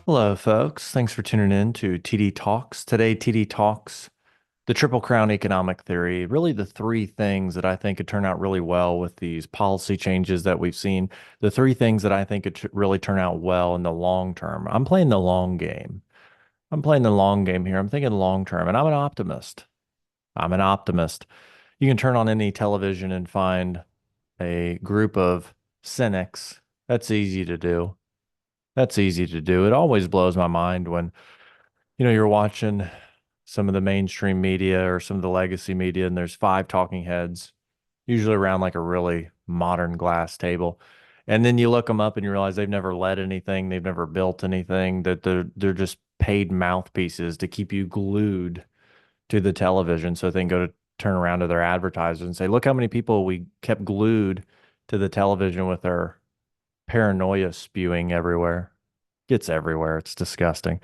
Hello, folks. Thanks for tuning in to TD Talks. Today, TD Talks, the Triple Crown economic theory, really the three things that I think could turn out really well with these policy changes that we've seen. The three things that I think could really turn out well in the long term. I'm playing the long game. I'm playing the long game here. I'm thinking long term, and I'm an optimist. I'm an optimist. You can turn on any television and find a group of cynics. That's easy to do. That's easy to do. It always blows my mind when you're watching some of the mainstream media or some of the legacy media, and there's five talking heads, usually around like a really modern glass table. And then you look them up and you realize they've never led anything, they've never built anything, that they're just paid mouthpieces to keep you glued to the television so they can go to turn around to their advertisers and say, look how many people we kept glued to the television with our paranoia spewing everywhere. It's everywhere. It's disgusting.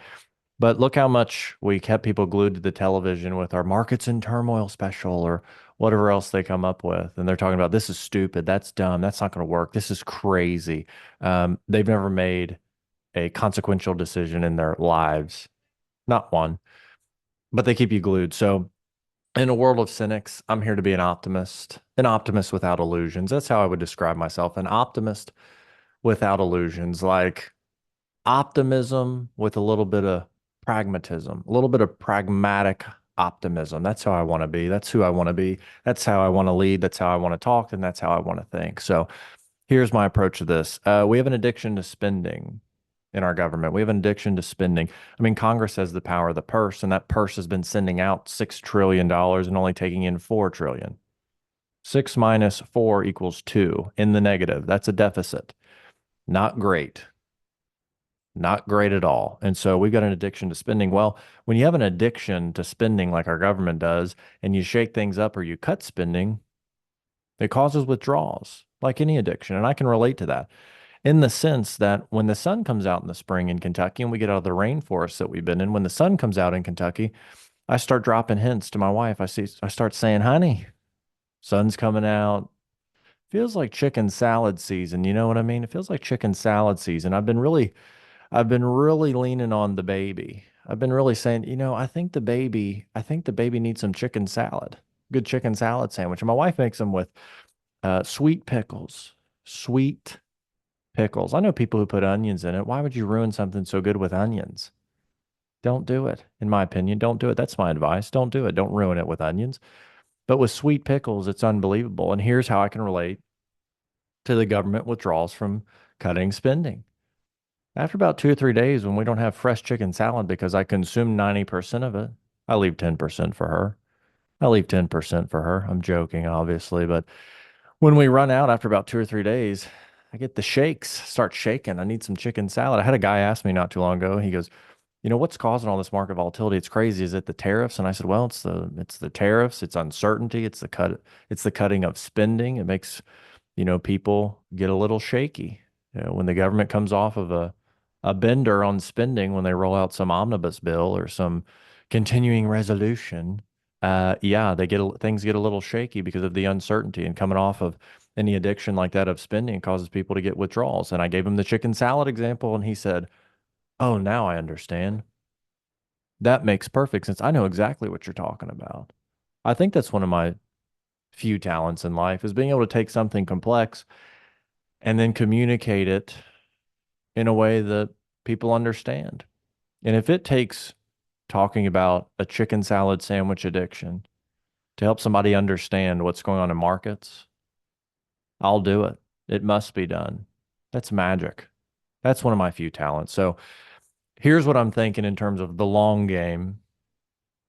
But look how much we kept people glued to the television with our markets in turmoil special or whatever else they come up with. And they're talking about this is stupid, that's dumb, that's not going to work, this is crazy. They've never made a consequential decision in their lives, not one, but they keep you glued. So, in a world of cynics, I'm here to be an optimist without illusions. That's how I would describe myself, an optimist without illusions. Like, optimism with a little bit of pragmatism, a little bit of pragmatic optimism. That's how I want to be. That's who I want to be. That's how I want to lead. That's how I want to talk. And that's how I want to think. So here's my approach to this. We have an addiction to spending in our government. We have an addiction to spending. I mean, Congress has the power of the purse, and that purse has been sending out $6 trillion and only taking in 4 trillion. 6 minus 4 equals 2 in the negative. That's a deficit. Not great. Not great at all. And so we've got an addiction to spending. Well, when you have an addiction to spending like our government does, and you shake things up or you cut spending, it causes withdrawals, like any addiction. And I can relate to that in the sense that when the sun comes out in the spring in Kentucky and we get out of the rainforest that we've been in, when the sun comes out in Kentucky, I start dropping hints to my wife. I start saying, honey, sun's coming out. Feels like chicken salad season. You know what I mean? It feels like chicken salad season. I've been really leaning on the baby. I've been really saying, I think the baby needs some chicken salad, good chicken salad sandwich. And my wife makes them with sweet pickles, sweet pickles. I know people who put onions in it. Why would you ruin something so good with onions? Don't do it. In my opinion, don't do it. That's my advice. Don't do it. Don't ruin it with onions. But with sweet pickles, it's unbelievable. And here's how I can relate to the government withdrawals from cutting spending. After about 2 or 3 days, when we don't have fresh chicken salad because I consume 90% of it, I leave 10% for her. I leave 10% for her. I'm joking, obviously. But when we run out after about 2 or 3 days, I get the shakes, start shaking. I need some chicken salad. I had a guy ask me not too long ago. He goes, what's causing all this market volatility? It's crazy. Is it the tariffs? And I said, well, it's the tariffs. It's uncertainty. It's the cutting of spending. It makes, people get a little shaky. When the government comes off of a bender on spending, when they roll out some omnibus bill or some continuing resolution, yeah, things get a little shaky because of the uncertainty, and coming off of any addiction like that of spending causes people to get withdrawals. And I gave him the chicken salad example, and he said, "Oh, now I understand. That makes perfect sense. I know exactly what you're talking about." I think that's one of my few talents in life, is being able to take something complex and then communicate it in a way that people understand. And if it takes talking about a chicken salad sandwich addiction to help somebody understand what's going on in markets, I'll do it. It must be done. That's magic. That's one of my few talents. So here's what I'm thinking in terms of the long game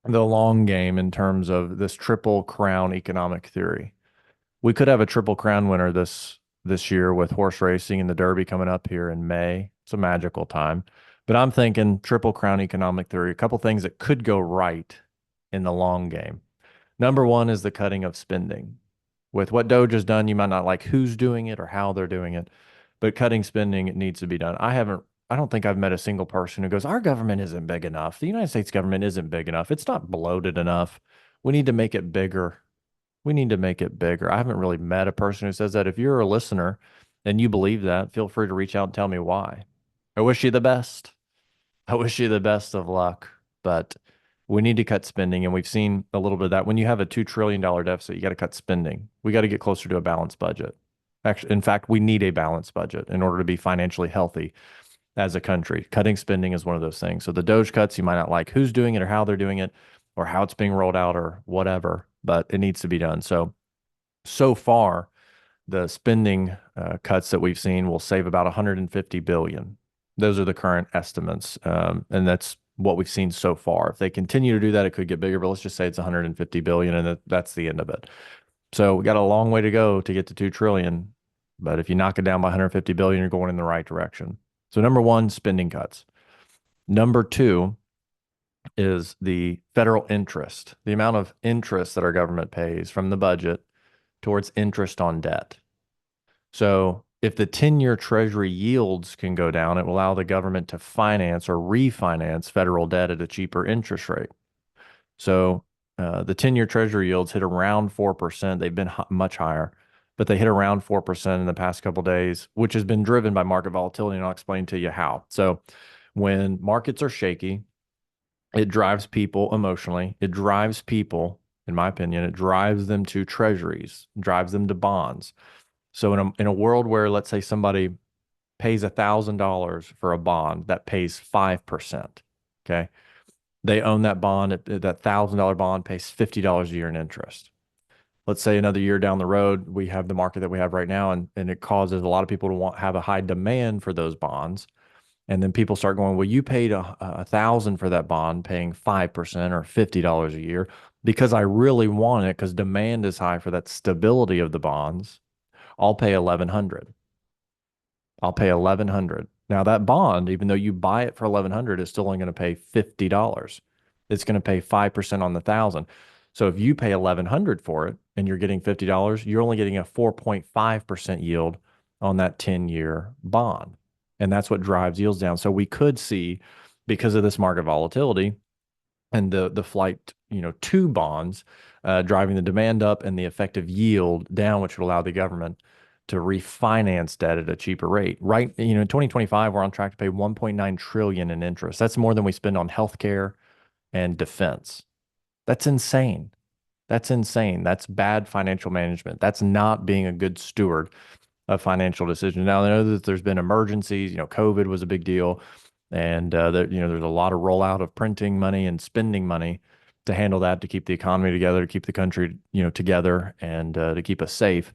in terms of this triple crown economic theory. We could have a triple crown winner this year with horse racing and the Derby coming up here in May. It's a magical time. But I'm thinking triple crown economic theory, a couple things that could go right in the long game. Number one is the cutting of spending. With what Doge has done, you might not like who's doing it or how they're doing it, but cutting spending, it needs to be done. I don't think I've met a single person who goes, our government isn't big enough. The United States government isn't big enough. It's not bloated enough. We need to make it bigger. We need to make it bigger. I haven't really met a person who says that. If you're a listener and you believe that, feel free to reach out and tell me why. I wish you the best. I wish you the best of luck, but we need to cut spending. And we've seen a little bit of that. When you have a $2 trillion deficit, you got to cut spending. We got to get closer to a balanced budget. Actually, in fact, we need a balanced budget in order to be financially healthy as a country. Cutting spending is one of those things. So the Doge cuts, you might not like who's doing it or how they're doing it or how it's being rolled out or whatever, but it needs to be done. So far, the spending cuts that we've seen will save about 150 billion. Those are the current estimates, and that's what we've seen so far. If they continue to do that, it could get bigger, but let's just say it's 150 billion, and that's the end of it. So we got a long way to go to get to 2 trillion, but if you knock it down by 150 billion, you're going in the right direction. So number one, spending cuts. Number two is the federal interest, the amount of interest that our government pays from the budget towards interest on debt. So if the 10-year treasury yields can go down, it will allow the government to finance or refinance federal debt at a cheaper interest rate. So the 10-year treasury yields hit around 4%. They've been much higher, but they hit around 4% in the past couple of days, which has been driven by market volatility. And I'll explain to you how. So when markets are shaky, it drives people emotionally. It drives people, in my opinion, it drives them to treasuries, drives them to bonds. So in a world where, let's say, somebody pays $1,000 for a bond that pays 5%, okay, they own that bond. That $1,000 bond pays $50 a year in interest. Let's say another year down the road, we have the market that we have right now, and it causes a lot of people to have a high demand for those bonds. And then people start going, well, you paid a thousand for that bond, paying 5% or $50 a year because I really want it because demand is high for that stability of the bonds. I'll pay 1100. I'll pay 1100. Now that bond, even though you buy it for 1100, is still only going to pay $50. It's going to pay 5% on the thousand. So if you pay 1100 for it and you're getting $50, you're only getting a 4.5% yield on that 10-year bond. And that's what drives yields down. So we could see, because of this market volatility and the flight, to bonds, driving the demand up and the effective yield down, which would allow the government to refinance debt at a cheaper rate. Right, in 2025, we're on track to pay 1.9 trillion in interest. That's more than we spend on healthcare and defense. That's insane. That's insane. That's bad financial management. That's not being a good steward of financial decisions. Now, I know that there's been emergencies. COVID was a big deal, and there's a lot of rollout of printing money and spending money to handle that, to keep the economy together, to keep the country, together, and to keep us safe.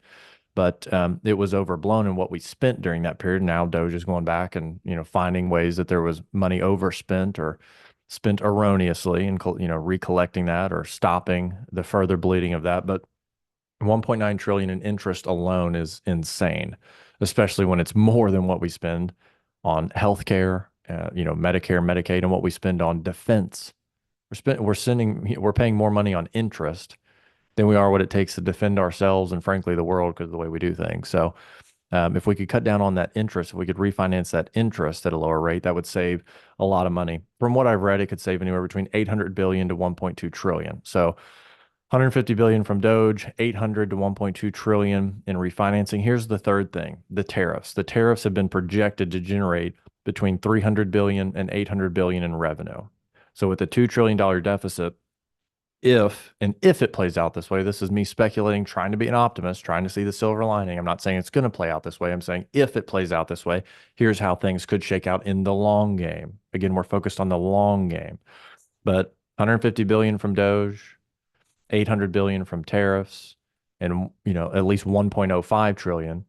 But it was overblown in what we spent during that period. Now Doge is going back and finding ways that there was money overspent or spent erroneously, and recollecting that or stopping the further bleeding of that. But 1.9 trillion in interest alone is insane, especially when it's more than what we spend on healthcare, Medicare, Medicaid, and what we spend on defense. We're paying more money on interest than we are what it takes to defend ourselves and, frankly, the world, because of the way we do things. So if we could cut down on that interest, if we could refinance that interest at a lower rate, that would save a lot of money. From what I've read, it could save anywhere between 800 billion to 1.2 trillion. So 150 billion from Doge, 800 to 1.2 trillion in refinancing. Here's the third thing, the tariffs. The tariffs have been projected to generate between 300 billion and 800 billion in revenue. So with a $2 trillion deficit, if it plays out this way, this is me speculating, trying to be an optimist, trying to see the silver lining. I'm not saying it's going to play out this way. I'm saying if it plays out this way, here's how things could shake out in the long game. Again, we're focused on the long game. But 150 billion from Doge, 800 billion from tariffs, and at least 1.05 trillion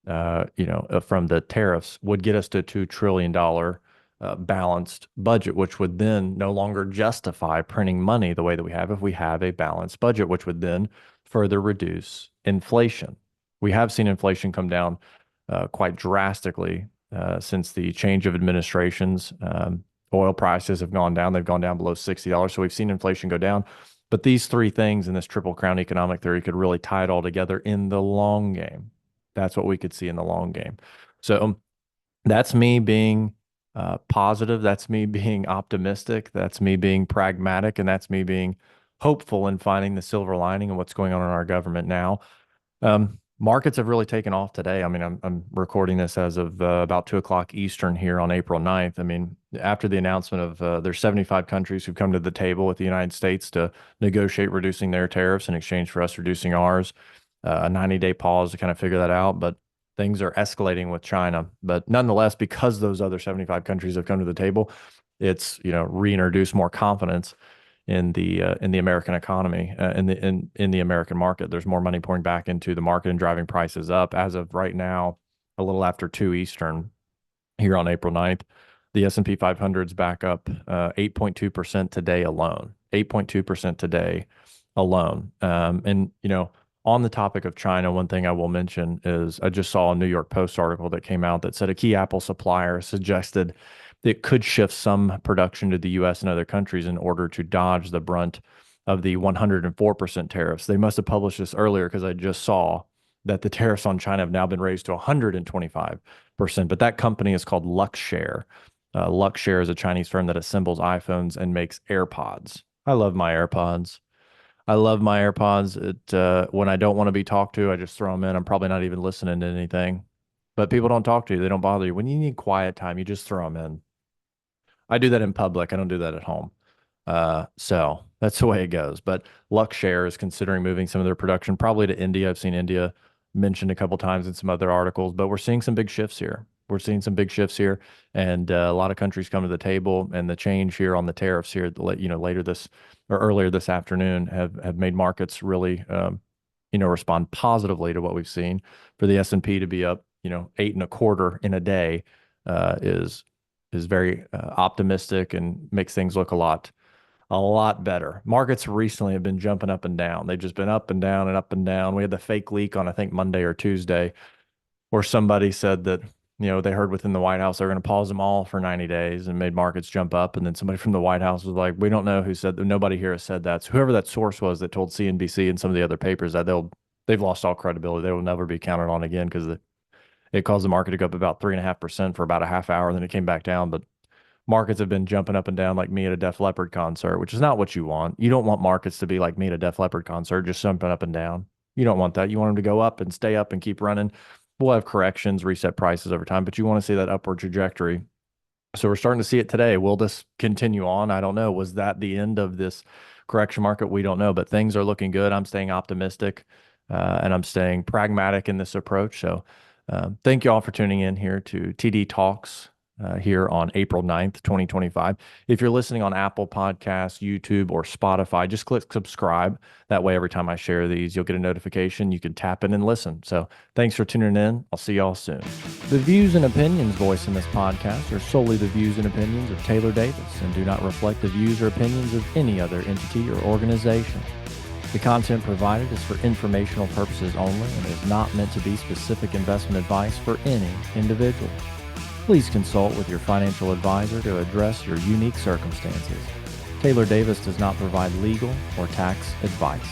from the tariffs would get us to $2 trillion balanced budget, which would then no longer justify printing money the way that we have if we have a balanced budget, which would then further reduce inflation. We have seen inflation come down quite drastically since the change of administrations. Oil prices have gone down. They've gone down below $60. So we've seen inflation go down. But these three things in this triple crown economic theory could really tie it all together in the long game. That's what we could see in the long game. So that's me being positive. That's me being optimistic. That's me being pragmatic. And that's me being hopeful in finding the silver lining in what's going on in our government now. Markets have really taken off today. I mean, I'm recording this as of about 2 o'clock Eastern here on April 9th. I mean, after the announcement of there's 75 countries who've come to the table with the United States to negotiate reducing their tariffs in exchange for us reducing ours, a 90-day pause to kind of figure that out. But things are escalating with China. But nonetheless, because those other 75 countries have come to the table, it's, reintroduced more confidence in the American economy, in the American market. There's more money pouring back into the market and driving prices up. As of right now, a little after 2 Eastern here on April 9th, the S&P 500 is back up 8.2% today alone. 8.2% today alone. On the topic of China, one thing I will mention is I just saw a New York Post article that came out that said a key Apple supplier suggested it could shift some production to the US and other countries in order to dodge the brunt of the 104% tariffs. They must have published this earlier because I just saw that the tariffs on China have now been raised to 125%. But that company is called Luxshare. Luxshare is a Chinese firm that assembles iPhones and makes AirPods. I love my AirPods. I love my AirPods. When I don't want to be talked to, I just throw them in. I'm probably not even listening to anything. But people don't talk to you. They don't bother you. When you need quiet time, you just throw them in. I do that in public. I don't do that at home. So that's the way it goes. But Luxshare is considering moving some of their production probably to India. I've seen India mentioned a couple times in some other articles, but we're seeing some big shifts here. We're seeing some big shifts here, and a lot of countries come to the table. And the change here on the tariffs here, later this or earlier this afternoon, have made markets really, respond positively to what we've seen. For the S&P to be up, 8.25 in a day, is very optimistic and makes things look a lot better. Markets recently have been jumping up and down. They've just been up and down and up and down. We had the fake leak on, I think, Monday or Tuesday, where somebody said that, they heard within the White House they're going to pause them all for 90 days and made markets jump up. And then somebody from the White House was like, we don't know who said that. Nobody here has said that. So whoever that source was that told CNBC and some of the other papers that they've lost all credibility. They will never be counted on again because it caused the market to go up about 3.5% for about a half hour. And then it came back down. But markets have been jumping up and down like me at a Def Leppard concert, which is not what you want. You don't want markets to be like me at a Def Leppard concert, just jumping up and down. You don't want that. You want them to go up and stay up and keep running. We'll have corrections, reset prices over time, but you want to see that upward trajectory. So we're starting to see it today. Will this continue on? I don't know. Was that the end of this correction market? We don't know, but things are looking good. I'm staying optimistic, and I'm staying pragmatic in this approach. So thank you all for tuning in here to TD Talks here on April 9th, 2025. If you're listening on Apple Podcasts, YouTube, or Spotify, just click subscribe. That way, every time I share these, you'll get a notification. You can tap in and listen. So thanks for tuning in. I'll see y'all soon. The views and opinions voiced in this podcast are solely the views and opinions of Taylor Davis and do not reflect the views or opinions of any other entity or organization. The content provided is for informational purposes only and is not meant to be specific investment advice for any individual. Please consult with your financial advisor to address your unique circumstances. Taylor Davis does not provide legal or tax advice.